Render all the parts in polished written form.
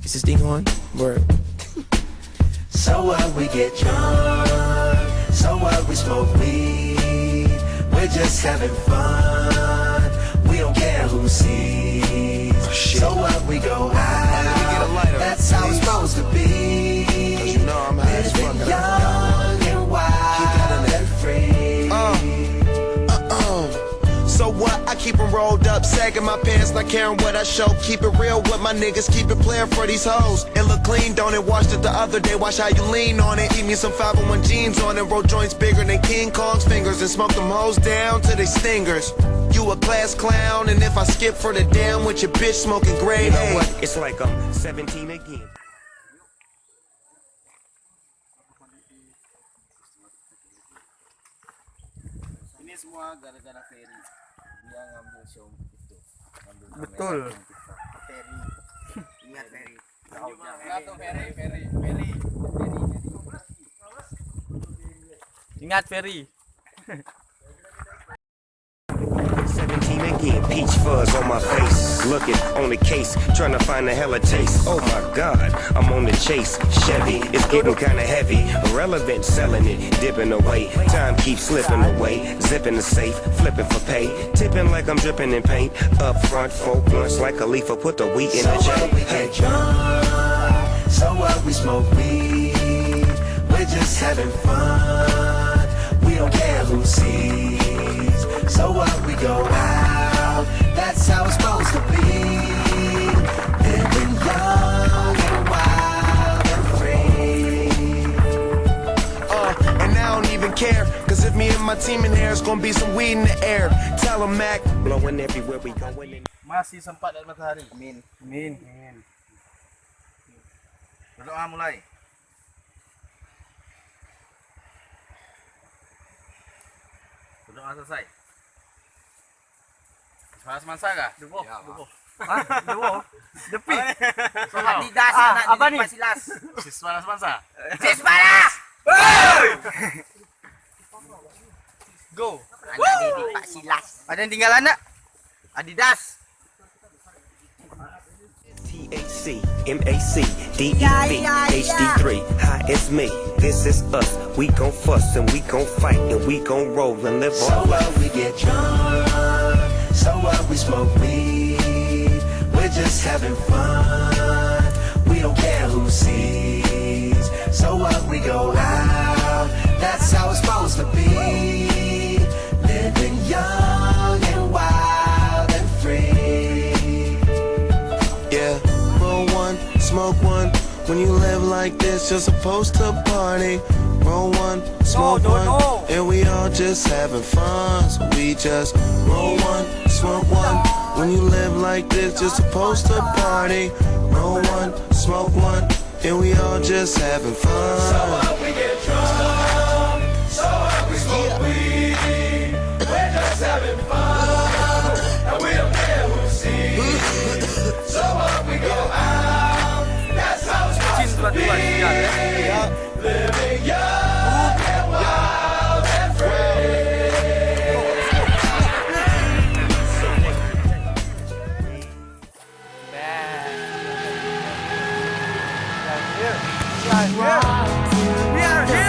Is this thing on? Word. So what, we get drunk. So what, we smoke weed. We're just having fun. We don't care who sees. So what, we go out. That's how it's supposed to be. 'Cause you know I'm high as fuck. Living young and wild and free. So what? I keep them rolled up, sagging my pants, not caring what I show. Keep it real with my niggas, keep it playing for these hoes. It look clean, don't it? Washed it the other day, watch how you lean on it. Eat me some 501 jeans on it, roll joints bigger than King Kong's fingers, and smoke them hoes down to they stingers. You a class clown, and if I skip for the damn with your bitch smoking grade A. You know what? It's like I'm 17 again. Ini semua gara-gara Ferry. Dia ngambil show itu. Ngambil Betul. Ferry. Ingat Ferry. Ferry. Ingat Ferry. 17 again, peach fuzz on my face. Looking on the case, trying to find a hella taste. Oh my god, I'm on the chase. Chevy, it's getting kinda heavy. Irrelevant, selling it, dipping away. Time keeps slipping away. Zipping the safe, flipping for pay. Tipping like I'm dripping in paint. Up front, 4 blunts like a leaf. Put the wheat in So the J. what, we get drunk. So what, we smoke weed. We're just having fun. We don't care who sees. So what, we go out. That's how it's supposed to be. Living young and wild and free. And I don't even care. Cause if me and my team in here, it's gonna be some weed in the air. Tell 'em Mac, blowing everywhere we going. Masih sempat dan matahari. Amin. Amin. Berdoa mulai. Berdoa selesai. Semangat semasa kah? Dubo. Depi. Adidas apa nih? Silas. Siswa semasa. Sisparas. Go. Anak didik Pak Silas. Ada yang tinggalan enggak? Adidas. THC, MAC, DEV, HD3, hi, it's me, this is us. We gon' fuss and we gon' fight and we gon' roll and live So on. what, we get drunk. So what, we smoke weed. We're just having fun. We don't care who sees. So what, we go out. That's how it's supposed to be. Living young and wild and free. Yeah, roll one, smoke one. When you live like this, you're supposed to party. Roll one, smoke one, and we all just having fun. So we just roll one, smoke one. When you live like this, you're supposed to party. Roll one, smoke one, and we all just having fun. So what, we get drunk. So what, we smoke weed. We're just having fun. And we don't care who sees. So what, we go out. That's how it's supposed to be. Living young and wild and free. We are here.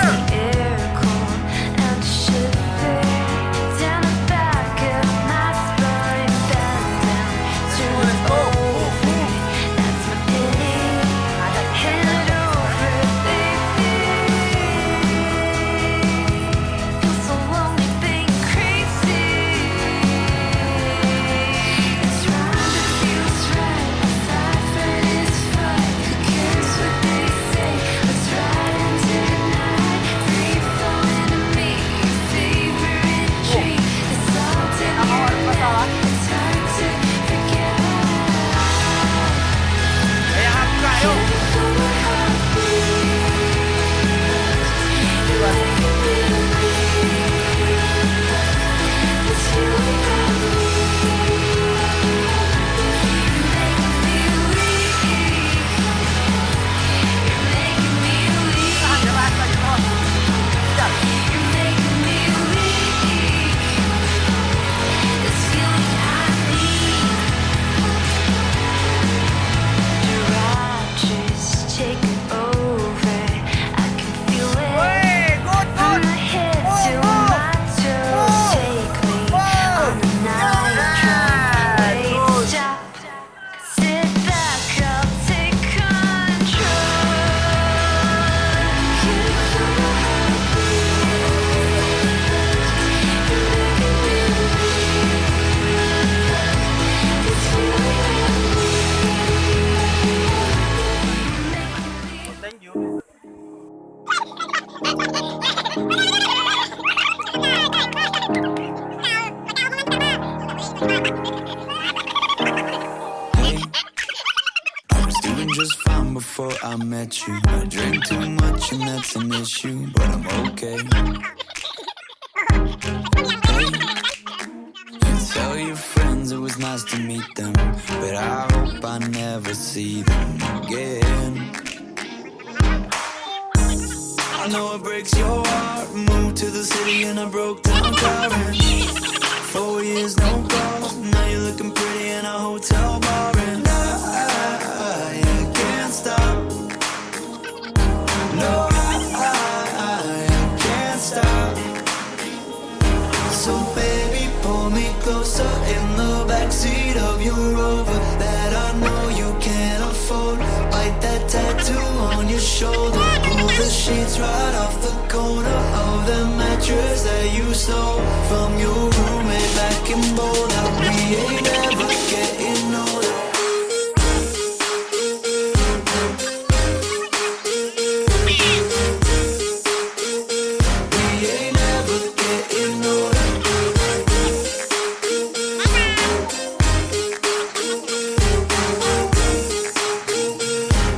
Let's ride. before I met you. I drink too much and that's an issue, but I'm okay. Hey, you tell your friends it was nice to meet them, but I hope I never see them again. I know it breaks your heart. Moved to the city and I broke down crying. 4 years, no calls. Now you're looking pretty in a hotel bar, and I can't stop. No, I can't stop. So baby, pull me closer in the backseat of your Rover that I know you can't afford. Bite that tattoo on your shoulder. Pull the sheets right off the corner of the mattress that you stole from your roommate back in Boulder. We ain't ever getting older. We ain't ever getting older.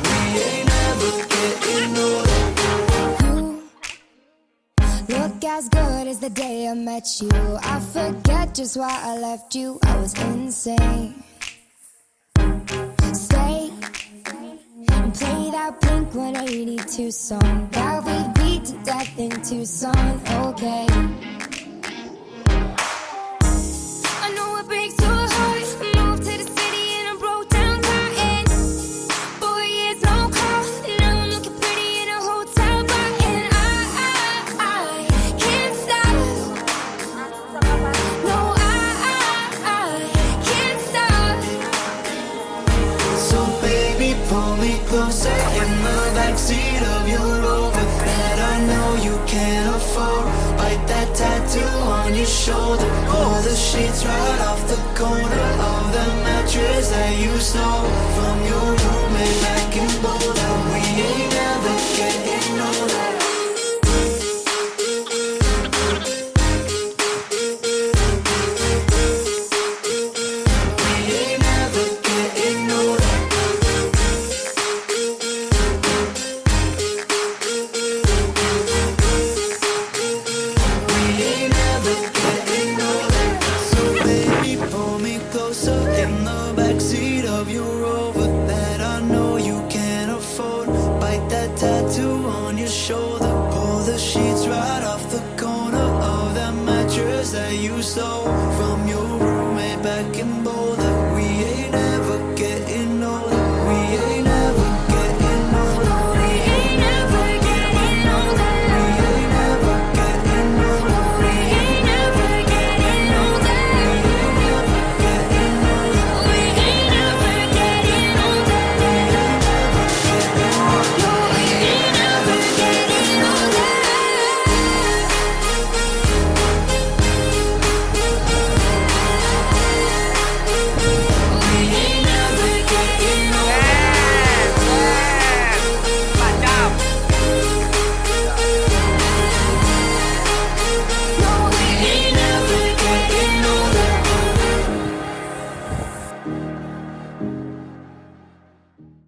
We ain't ever getting older. Look as good as the day I met you. I forget just why I left you. I was insane. Stay and play that Blink 182 song that we beat to death in Tucson. Okay. I know it breaks your heart. I moved to the city and I broke down crying. 4 years, no call. Now I'm looking pretty in a hotel bar, and I can't stop. No, I can't stop. So baby, pull me closer in the backseat of your Rover that I know you can't afford. Bite that tattoo on your shoulder. Pull the sheets right off the corner of the mattress that you stole